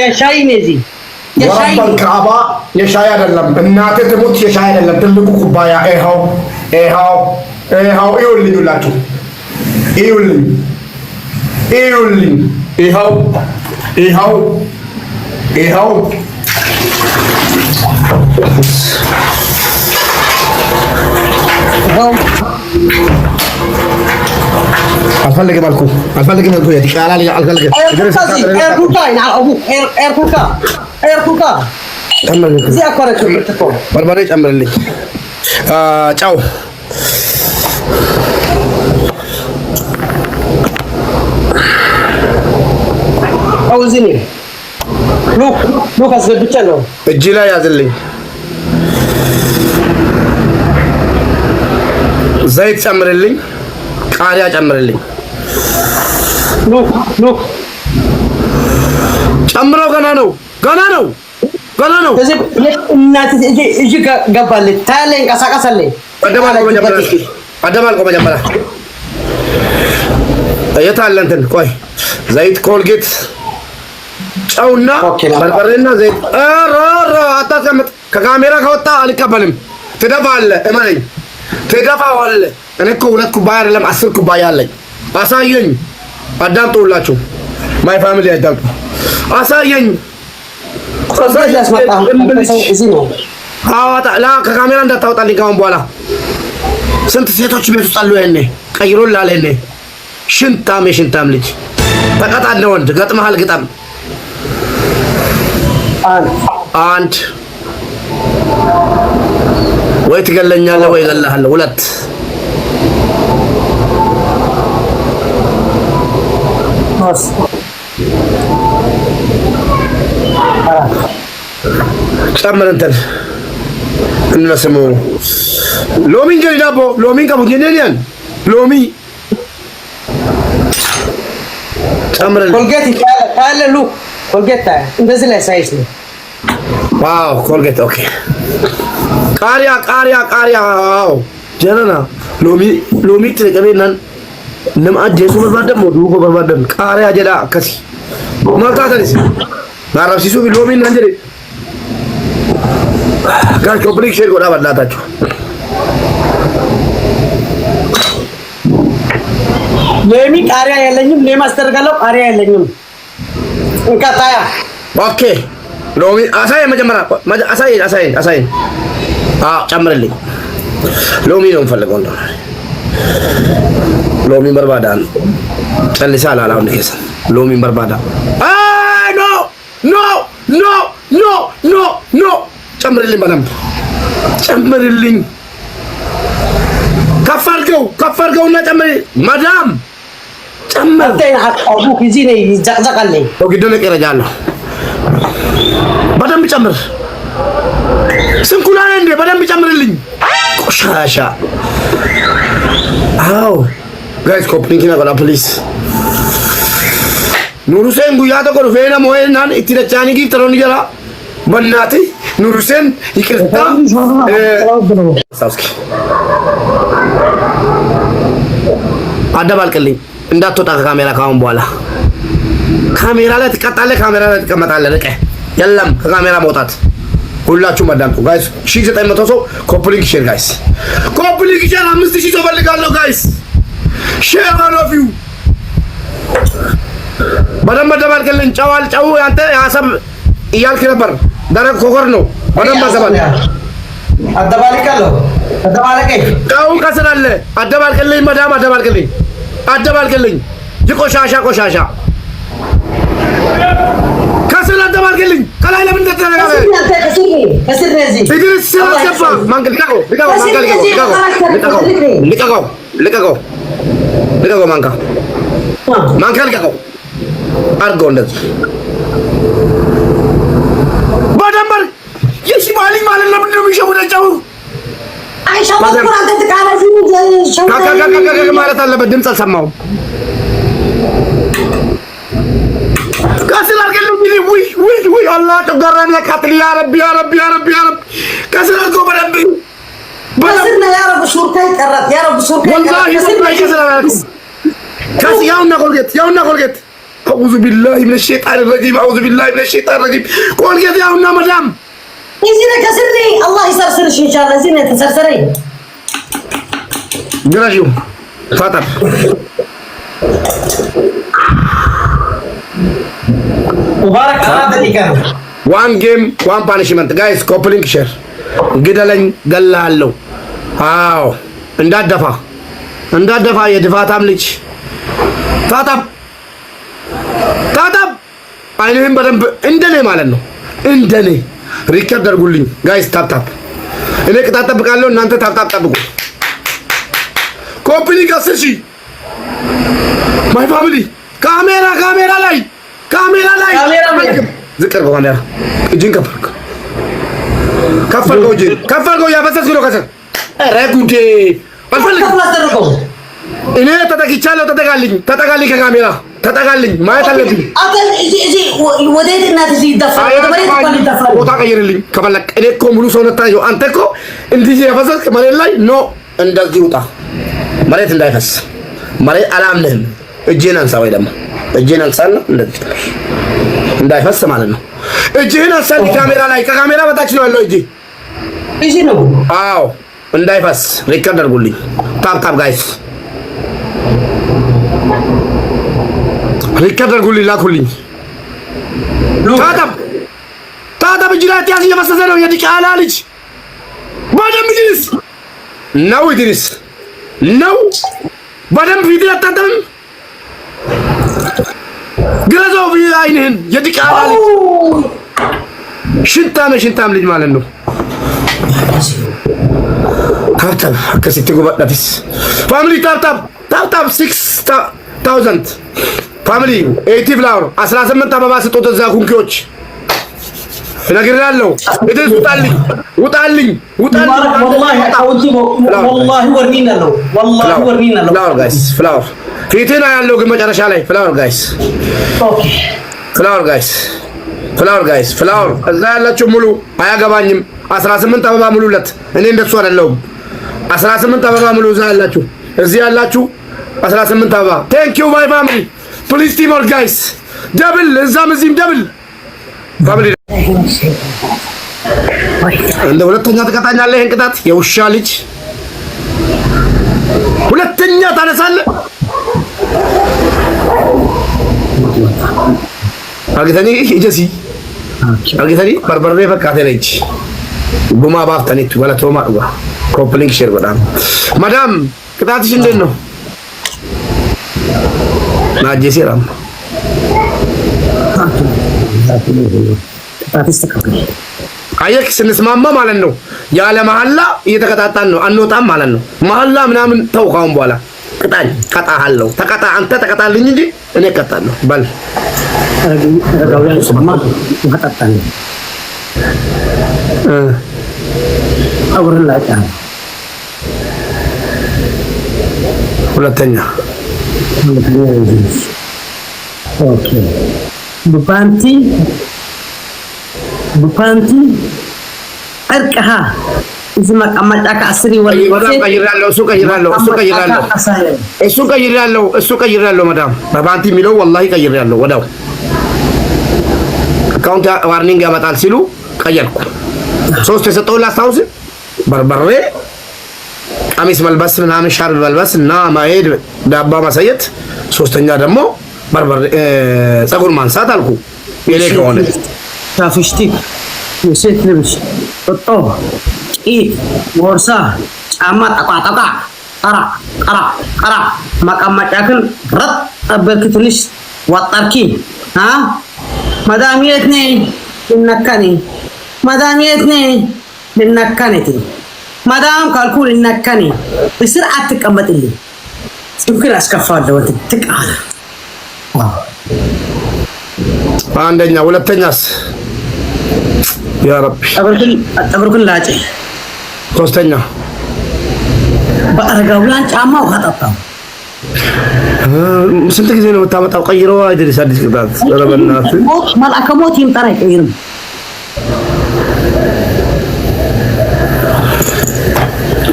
የሻይ ነዚህ ወራባን ካባ የሻይ አይደለም እናቴ ትሙት የሻይ አይደለም ትልቁ ኩባያ ይኸው ይኸውልኝላችሁ ይኸውልኝ ይኸው አልፈልግም አልኩ የዲቃላ ላይ አልፈልግም ኤርኩካ እዚህ አኳረችው ልትቆም በርበሬ ጨምርልኝ ጫው አውዚኒ ሉክ አስገብቼ ነው እጅ ላይ ያዝልኝ ዘይት ጨምርልኝ ቃሪያ ጨምርልኝ ሉክ ጨምረው ገና ነው እዚህ እናት እጅ ገባለች ታያለኝ እንቀሳቀሳለኝ አደባልቆ መጀመሪያ የት አለ እንትን ቆይ ዘይት ኮልጌት ጨውና በርበሬና ዘይት አታስቀምጥ ከካሜራ ከወጣ አልቀበልም ትደፋለህ እመነኝ ትደፋዋለህ እኔ እኮ 2 ኩባያ አይደለም 10 ኩባያ አለኝ አሳየኝ አዳምጡላችሁ ማይ ፋሚሊ አዳምጡ አሳየኝ አዋጣ ላ ከካሜራ እንዳታወጣልኝ ካሁን በኋላ ስንት ሴቶች ቤት ውስጥ አሉ ያኔ ቀይሮላል ያኔ ሽንታም ልጅ ተቀጣለ ወንድ ገጥመሃል ግጣም አንድ ወይ ትገለኛለህ ወይ እገልሃለሁ 2 ጨምር እንትን እነስሙ ሎሚ እንጀሪ ዳቦ ሎሚን ቀቡት የኔን ሎሚ ጨምርልኝ ኮልጌት ታያለ ሉክ ኮልጌት እንደዚህ ላይ ሳይስ ነው ዋው ኮልጌት ኦኬ ቃሪያ ዋው ጀነና ሎሚ ትለቀበናን ለማድ የሱ በርባደም ዱጎ በርባደም ቃሪያ ጀዳ ከሲ ማታተሪስ ማራሲሱ ሎሚ እንጀሪ ጋር ኮፕሊክ ሼር ጎዳ በላታችሁ ሎሚ ቃሪያ የለኝም ሌማ አስተርጋለሁ ቃሪያ የለኝም እንካታያ ኦኬ ሎሚ አሳይ መጀመሪያ አሳይ ጨምርልኝ ሎሚ ነው የምፈልገው እንደው ሎሚ በርባዳን ጨልሳ አላላውን ከሰ ሎሚ በርባዳ ኖ ጨምርልኝ በደንብ ጨምርልኝ ከፋርገውና ጨምር ማዳም ጨምር አቡክ እዚህ ነው ይዘቅዘቃለኝ ወግደነ ቀረጃለሁ በደንብ ጨምር ስንኩላን እንደ በደንብ ጨምርልኝ ቆሻሻ አው ጋይስ ኮፕሊንግ ነው ፕሊዝ ኑሩሴን ጉያ ተቆር ፌና ሞይናን ኢትነቻኒ ጊፍተሮን ይጀራ በእናቴ ኑሩሴን ይቅርታ ሳውስኪ አደባልቅልኝ እንዳትወጣ ከካሜራ ካሁን በኋላ ካሜራ ላይ ትቀጣለህ ካሜራ ላይ ትቀመጣለህ ልቀ የለም ከካሜራ መውጣት ሁላችሁም አዳምጡ ጋይስ 1900 ሰው ኮፕሊንግ ሼር ጋይስ ኮፕሊንግ ሼር 5000 ሰው ፈልጋለሁ ጋይስ ሼር all of you በደንብ አደባልቅልኝ ጨው ያንተ ያሰብ እያልክ ነበር ደረቅ ኮኮር ነው በደንብ አደባልቃለሁ ጨው ከስር አለ አደባልቅልኝ መዳም አደባልቅልኝ ይቆሻሻ ከስር አደባልቅልኝ ከላይ ለምን ተተረጋጋ ከስር ነዚህ እድርስ ሰላሰፋ ማንገል ልቀቀው ማንካ ልቀቀው አድርገው እንደዚህ በደንበር የሽማልኝ ማለት ነው ምንድነው የሚሸውደው ማለት አለበት ድምፅ አልሰማሁም ከስር አድርገው ውይ አላህ ተገራን ያቃጥል ያ ረቢ ከስር አድርገው በደንብ በስና ያ ረብ ሹርካ ይቀራት ያ ረብ ሹርካ ወላሂ ከስር ያውና ኮልጌት أعوذ بالله من الشيطان الرجيم أعوذ بالله من الشيطان الرجيم كولجيت يا هنا مدام زينة كسرني الله يسرسرش إن شاء الله زينة تسرسري جراجيو فاتر مبارك هذا اللي كان وان جيم وان بانشمنت جايز كوبلينج شير قدلن قلالو አዎ እንዳደፋ የድፋታም ልጅ ታጣብ አይንህን በደንብ እንደኔ ማለት ነው እንደኔ ሪከርድ አድርጉልኝ ጋይስ ታፕ እኔ ቅጣት ጠብቃለሁ እናንተ ታፕ ጠብቁ ኮምፕሊት አስሺ ማይ ፋሚሊ ካሜራ ላይ ዝቅር በኋላ እጅን ከፈልከው ያፈሰስ ነው ከሰ ረጉዴ አልፈልግም እኔ ተጠቅቻለሁ ተጠቃልኝ ከካሜራ ተጠቃልኝ ማየት አለብኝ አቀል እጂ ወዴት እናት እዚህ ይደፋል ወዴት ቆል ይደፋል ቦታ ቀይርልኝ ከፈለክ እኔ እኮ ሙሉ ሰው ነታየው አንተ እኮ እንዲህ ያፈሰስክ መሬት ላይ ኖ እንደዚህ ውጣ መሬት እንዳይፈስ መሬት አላምንህም እጄን አንሳ ወይ ደግሞ እጄን አንሳና እንደዚህ እንዳይፈስ ማለት ነው እጄን አንሳ ካሜራ ላይ ከካሜራ በታች ነው ያለው እጄ ነው አዎ እንዳይፈስ ሪከርድ አድርጉልኝ ታፕ ጋይስ ሪከርድ አድርጉልኝ ላኩልኝ ታጠብ እጅላት ያዝ እየፈሰሰ ነው የዲቃላ ልጅ በደንብ ይድረስ ነው በደንብ ፊት ያጣጣም ግረዘው አይንህን የዲቃላ ልጅ ሽንታም ልጅ ማለት ነው ታፕ ከሲቲ ጎባዳፊስ ፋሚሊ ታፕ 6000 ፋሚሊ 80 ፍላወር 18 አበባ ስጦት እዛ ኩንኪዎች እነግርሃለሁ እደስ ውጣልኝ والله ورنينا له ፍላወር ጋይስ ፍላወር ፊትና ያለው ግን መጨረሻ ላይ ፍላወር ጋይስ ኦኬ ፍላወር ጋይስ እዛ ያላችሁ ሙሉ አያገባኝም 18 አበባ ሙሉለት እኔ እንደሱ አይደለሁም 18 አበባ ሙሉ እዛ ያላችሁ እዚህ ያላችሁ 18 አበባ ቴንክ ዩ ማይ ፋሚሊ ፕሊዝ ቲም ኦር ጋይስ ደብል እዛም እዚህም ደብል ፋሚሊ እንደ ሁለተኛ ተቀጣኛለህ ይሄን ቅጣት የውሻ ልጅ ሁለተኛ ታነሳለህ አግተኒ እጀሲ አግተኒ በርበሬ ፈካተ ነች ጉማ ባፍተኒቱ ወለቶማ ዱጋ ኮምፕሊንግ ሼር በጣም ማዳም ቅጣትሽ እንዴት ነው ናጀሲራም አየክ ስንስማማ ማለት ነው ያለ መሐላ እየተቀጣጣን ነው አንወጣም ማለት ነው መሐላ ምናምን ተው ካሁን በኋላ ቅጣኝ ቀጣሃለሁ አንተ ተቀጣልኝ እንጂ እኔ እቀጣለሁ በል ሁለተኛ ኦኬ ቡፓንቲ አርቀሃ እዚህ መቀመጫ ከአስሪ ወር እሱ ቀይራለሁ መዳም በባንቲ የሚለው ወላሂ ቀይራለሁ ወዳው አካውንት ዋርኒንግ ያመጣል ሲሉ ቀየርኩ ሶስት የሰጠው ላስታውስ በርበሬ ቀሚስ መልበስ ምናምን ሻርብ መልበስ እና ማሄድ ዳባ ማሳየት ሶስተኛ ደግሞ በርበሬ ፀጉር ማንሳት አልኩ የኔ ከሆነ ታፍሽቲ የሴት ልብስ ጦጦ ቦርሳ ጫማ ጠቋጠቋ ቀራ መቀመጫክን ረጥ አበልክ ትንሽ ወጣርኪ ማዳም የት ነኝ ልነካኔ ማዳም ካልኩ ልነካኔ በስርዓት ተቀመጥልኝ ጽንኩን አስከፋለሁ ትቃላ አንደኛ ሁለተኛስ ያ ረቢ አጥብርኩን ላጭ ሶስተኛ በአረጋውያን ጫማ ውሃ ጠጣው ስንት ጊዜ ነው የምታመጣው ቀይረው አይደል አዲስ ቅጣት ረበናት መልአከ ሞት ይምጣራ አይቀይርም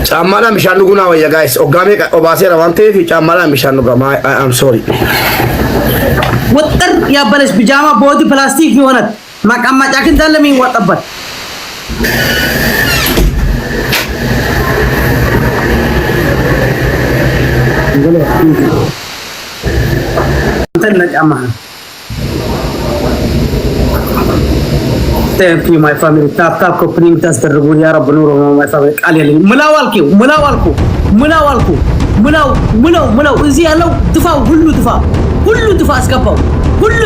ጫማላ ሚሻኑ ጉና ወያ ጋይስ ኦጋሜ ኦባሴራ ዋንቴ ፊ ጫማላ ሚሻኑ ጋማ አይ አም ሶሪ ወጥር ያበለሽ ቢጃማ ቦዲ ፕላስቲክ የሆነ ማቃማጫ ክንታለ የሚወጣበት እንትን ጫማ Thank you my family. Tap opening ታስደርጉ ያ ረብ ኑሮ my family ቃል የለኝ ሙላው እዚህ ያለው ድፋው ሁሉ ድፋ አስገባው ሁሉ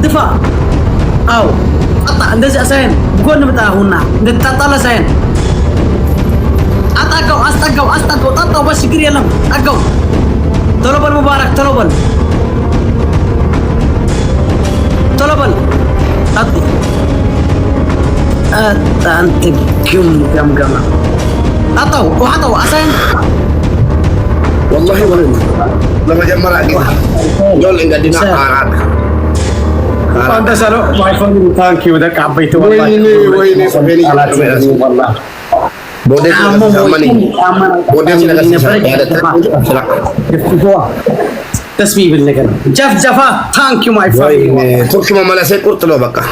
ድፋ አው አጣ እንደዚህ አሳየን ጎን መጣሁና እንደታጣላ ሳይን አስጠጋው ጠጣው በሽግር የለም አጋው ቶሎ በል ሙባረክ ቶሎ በል أنت كم أطو أصلا والله لما جمع لك دول إنك دينا قارات أنت سلو my family thank you ذاك عبيته ويني فبيني والله بودي تسبيب اللي كان جفا thank you my family تركي ما ملاسي قلت له بقى